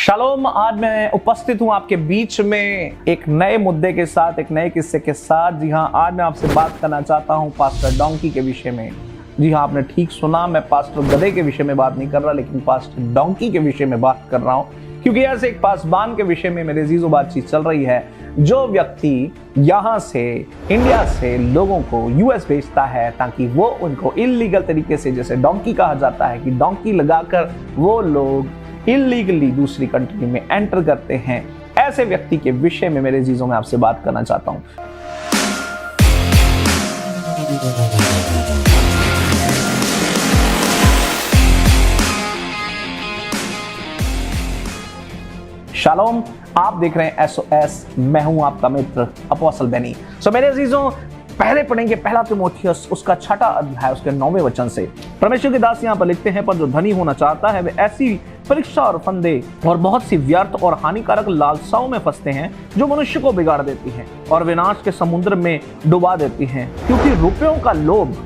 Shalom, आज मैं उपस्थित हूं आपके बीच में एक नए मुद्दे के साथ, एक नए किस्से के साथ। जी हां, आज मैं आपसे बात करना चाहता हूं पास्टर डोंकी के विषय में। जी हां, आपने ठीक सुना, मैं पास्टर गधे के विषय में बात नहीं कर रहा, लेकिन पास्टर डोंकी के विषय में बात कर रहा हूं, क्योंकि ऐसे एक पासबान के विषय में मेरे अजीजों बातचीत चल रही है। जो व्यक्ति यहाँ से, इंडिया से लोगों को यूएस भेजता है ताकि वो उनको इलीगल तरीके से, जैसे डोंकी कहा जाता है कि डोंकी लगाकर वो लोग इलीगली दूसरी कंट्री में एंटर करते हैं, ऐसे व्यक्ति के विषय में मेरे अजीजों में आपसे बात करना चाहता हूं। शालोम, आप देख रहे हैं एसओएस, मैं हूं आपका मित्र अपोस्टल बेनी। मेरे अजीजों, पहले पढ़ेंगे पहला तीमुथियुस उसका 6वां अध्याय उसके 9वें वचन से। परमेश्वर के दास यहाँ पर लिखते हैं, पर जो धनी होना चाहता है वे ऐसी परीक्षा और फंदे और बहुत सी व्यर्थ और हानिकारक लालसाओं में फंसते हैं जो मनुष्य को बिगाड़ देती हैं और विनाश के समुद्र में डुबा देती हैं, क्योंकि रुपयों का लोभ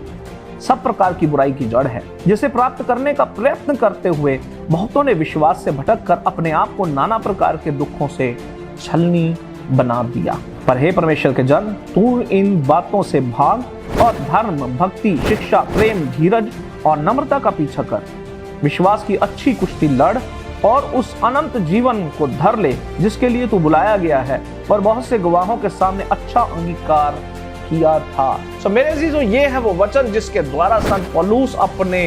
सब प्रकार की बुराई की जड़ है, जिसे प्राप्त करने का प्रयत्न करते हुए बहुतों ने विश्वास से भटक कर अपने आप को नाना प्रकार के दुखों से छलनी बना दिया। पर हे परमेश्वर के जन, तू इन बातों से भाग और धर्म, भक्ति, शिक्षा, प्रेम, धीरज और नम्रता का पीछा कर। विश्वास की अच्छी कुश्ती लड़ और उस अनंत जीवन को धर ले जिसके लिए तू बुलाया गया है और बहुत से गवाहों के सामने अच्छा अंगीकार किया था। मेरे अजीजों, ये है वो वचन जिसके द्वारा संत पौलुस अपने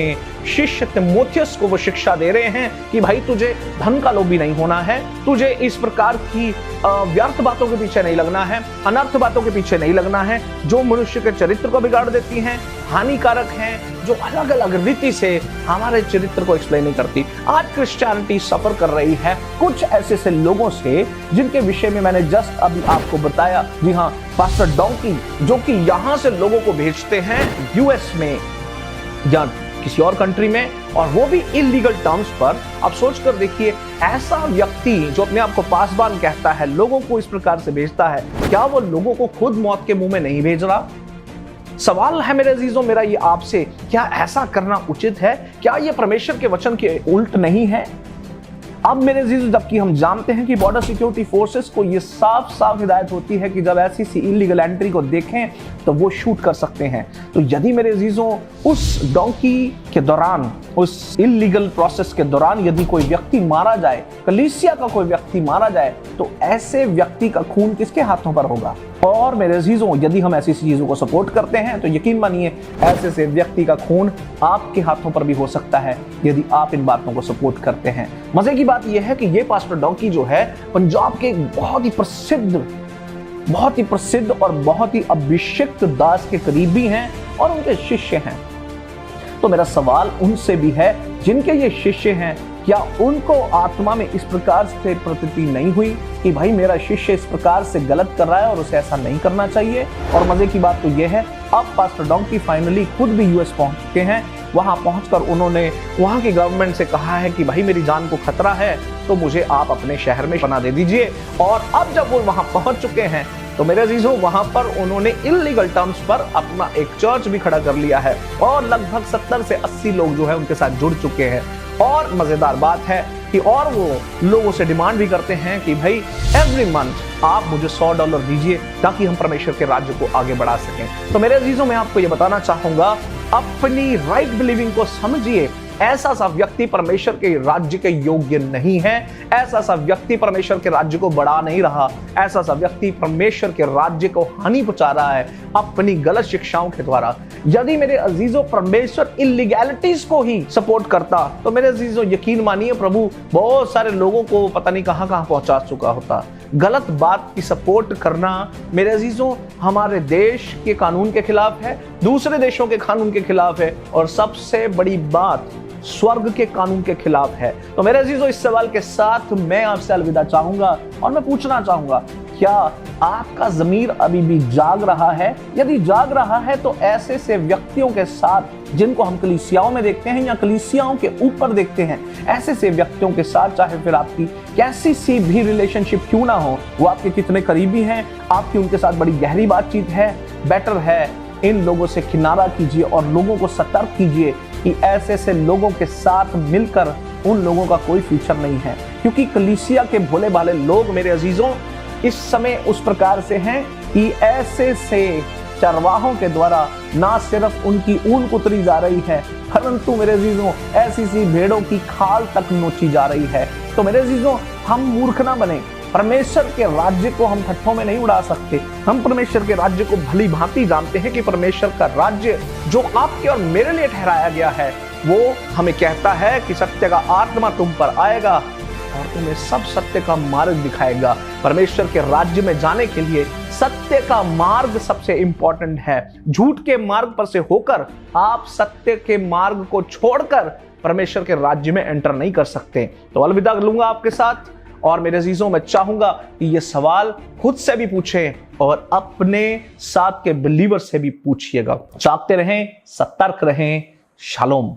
शिष्य तीमुथियुस को वो शिक्षा दे रहे हैं कि भाई, तुझे धन का लोभी नहीं होना है, तुझे इस प्रकार की व्यर्थ बातों के पीछे नहीं लगना है, अनर्थ बातों के पीछे नहीं लगना है जो मनुष्य के चरित्र को बिगाड़ देती हैं, हानिकारक हैं, जो अलग अलग रीति से हमारे चरित्र को एक्सप्लेन नहीं करती। आज क्रिश्चियनिटी सफर कर रही है कुछ ऐसे लोगों से जिनके विषय में मैंने जस्ट अभी आपको बताया। जी हाँ, पास्टर डोंकी जो कि यहाँ से लोगों को भेजते हैं यूएस में या किसी और कंट्री में, और वो भी इलीगल टर्म्स पर। अब सोच कर देखिए, ऐसा व्यक्ति जो अपने आप को पासबान कहता है, लोगों को इस प्रकार से भेजता है, क्या वो लोगों को खुद मौत के मुंह में नहीं भेज रहा? सवाल है मेरे अजीजों मेरा ये आपसे, क्या ऐसा करना उचित है? क्या ये परमेश्वर के वचन के उल्ट नहीं है? अब मेरे अजीजों, जबकि हम जानते हैं कि बॉर्डर सिक्योरिटी फोर्सेस को ये साफ साफ हिदायत होती है कि जब ऐसी सी इलीगल एंट्री को देखें तो वो शूट कर सकते हैं। तो यदि मेरे अजीजों उस डोंकी के दौरान, उस इलीगल प्रोसेस के दौरान यदि कोई व्यक्ति मारा जाए, कलीसिया का कोई व्यक्ति मारा जाए, तो ऐसे व्यक्ति का खून किसके हाथों पर होगा? और मेरे अजीजों, यदि हम ऐसी चीजों को सपोर्ट करते हैं तो यकीन मानिए ऐसे से व्यक्ति का खून आपके हाथों पर भी हो सकता है यदि आप इन बातों को सपोर्ट करते हैं। मजे की बात यह है कि ये पास्टर डोंकी जो है पंजाब के बहुत ही प्रसिद्ध और बहुत ही अभिषिक्त दास के करीबी हैं और उनके शिष्य हैं। तो मेरा सवाल उनसे भी है, जिनके ये शिष्य हैं, क्या उनको आत्मा में इस प्रकार से प्रतीति नहीं हुई कि भाई मेरा शिष्य इस प्रकार से गलत कर रहा है और उसे ऐसा नहीं करना चाहिए? और मजे की बात तो यह है, अब पास्टर डोंकी फाइनली खुद भी यूएस पहुंच चुके हैं। वहां पहुंचकर उन्होंने वहां की गवर्नमेंट से कहा है कि भाई, मेरी जान को खतरा है, तो मुझे आप अपने शहर में बना दे दीजिए। और अब जब वो वहां पहुंच चुके हैं तो मेरे अजीजों, वहां पर उन्होंने इलीगल टर्म्स पर अपना एक चर्च भी खड़ा कर लिया है और लगभग 70 से 80 लोग जो है उनके साथ जुड़ चुके हैं। और मजेदार बात है कि और वो लोगों से डिमांड भी करते हैं कि भाई, एवरी मंथ आप मुझे $100 दीजिए ताकि हम परमेश्वर के राज्य को आगे बढ़ा सकें। तो मेरे अजीजों, मैं आपको ये बताना चाहूंगा, अपनी राइट बिलीविंग को समझिए। ऐसा सा व्यक्ति परमेश्वर के राज्य के योग्य नहीं है, ऐसा सा व्यक्ति परमेश्वर के राज्य को बढ़ा नहीं रहा, ऐसा सा व्यक्ति परमेश्वर के राज्य को हानि पहुंचा रहा है अपनी गलत शिक्षाओं के द्वारा। यदि मेरे अजीजों परमेश्वर इलीगैलिटीज को ही सपोर्ट करता तो मेरे अजीजों यकीन मानिए प्रभु बहुत सारे लोगों को पता नहीं कहां कहां पहुंचा चुका होता। गलत बात की सपोर्ट करना मेरे अजीजों हमारे देश के कानून के खिलाफ है, दूसरे देशों के कानून के खिलाफ है, और सबसे बड़ी बात स्वर्ग के कानून के खिलाफ है। तो मेरे अजीजों, इस सवाल के साथ मैं आपसे अलविदा चाहूंगा और मैं पूछना चाहूंगा, क्या आपका ज़मीर अभी भी जाग रहा है? यदि जाग रहा है तो ऐसे से व्यक्तियों के साथ जिनको हम कलीसियाओं में देखते हैं या कलीसियाओं के ऊपर देखते हैं, ऐसे से व्यक्तियों के साथ चाहे फिर आपकी कैसी सी भी रिलेशनशिप क्यों ना हो, वो आपके कितने करीबी हैं, आपकी उनके साथ बड़ी गहरी बातचीत है, बेटर है इन लोगों से किनारा कीजिए और लोगों को सतर्क कीजिए कि ऐसे लोगों के साथ मिलकर उन लोगों का कोई फ्यूचर नहीं है, क्योंकि कलीसिया के भोले भाले लोग मेरे अजीजों इस समय उस प्रकार से हैं कि ऐसे से चरवाहों के द्वारा ना सिर्फ उनकी ऊन कुतरी जा रही है, परंतु मेरे अजीजों ऐसी सी भेड़ों की खाल तक नोची जा रही है। तो मेरे अजीजों, हम मूर्ख ना बने। परमेश्वर के राज्य को हम ठट्ठों में नहीं उड़ा सकते। हम परमेश्वर के राज्य को भली भांति जानते हैं कि परमेश्वर का राज्य जो आपके और मेरे लिए ठहराया गया है, वो हमें कहता है कि सत्य का आत्मा तुम पर आएगा और तुम्हें सब सत्य का मार्ग दिखाएगा। परमेश्वर के राज्य में जाने के लिए सत्य का मार्ग सबसे इंपॉर्टेंट है। झूठ के मार्ग पर से होकर आप सत्य के मार्ग को छोड़कर परमेश्वर के राज्य में एंटर नहीं कर सकते। तो अलविदा लूंगा आपके साथ, और मेरे अजीजों, मैं चाहूंगा कि ये सवाल खुद से भी पूछें और अपने साथ के बिलीवर से भी पूछिएगा। जागते रहें, सतर्क रहें। शालोम।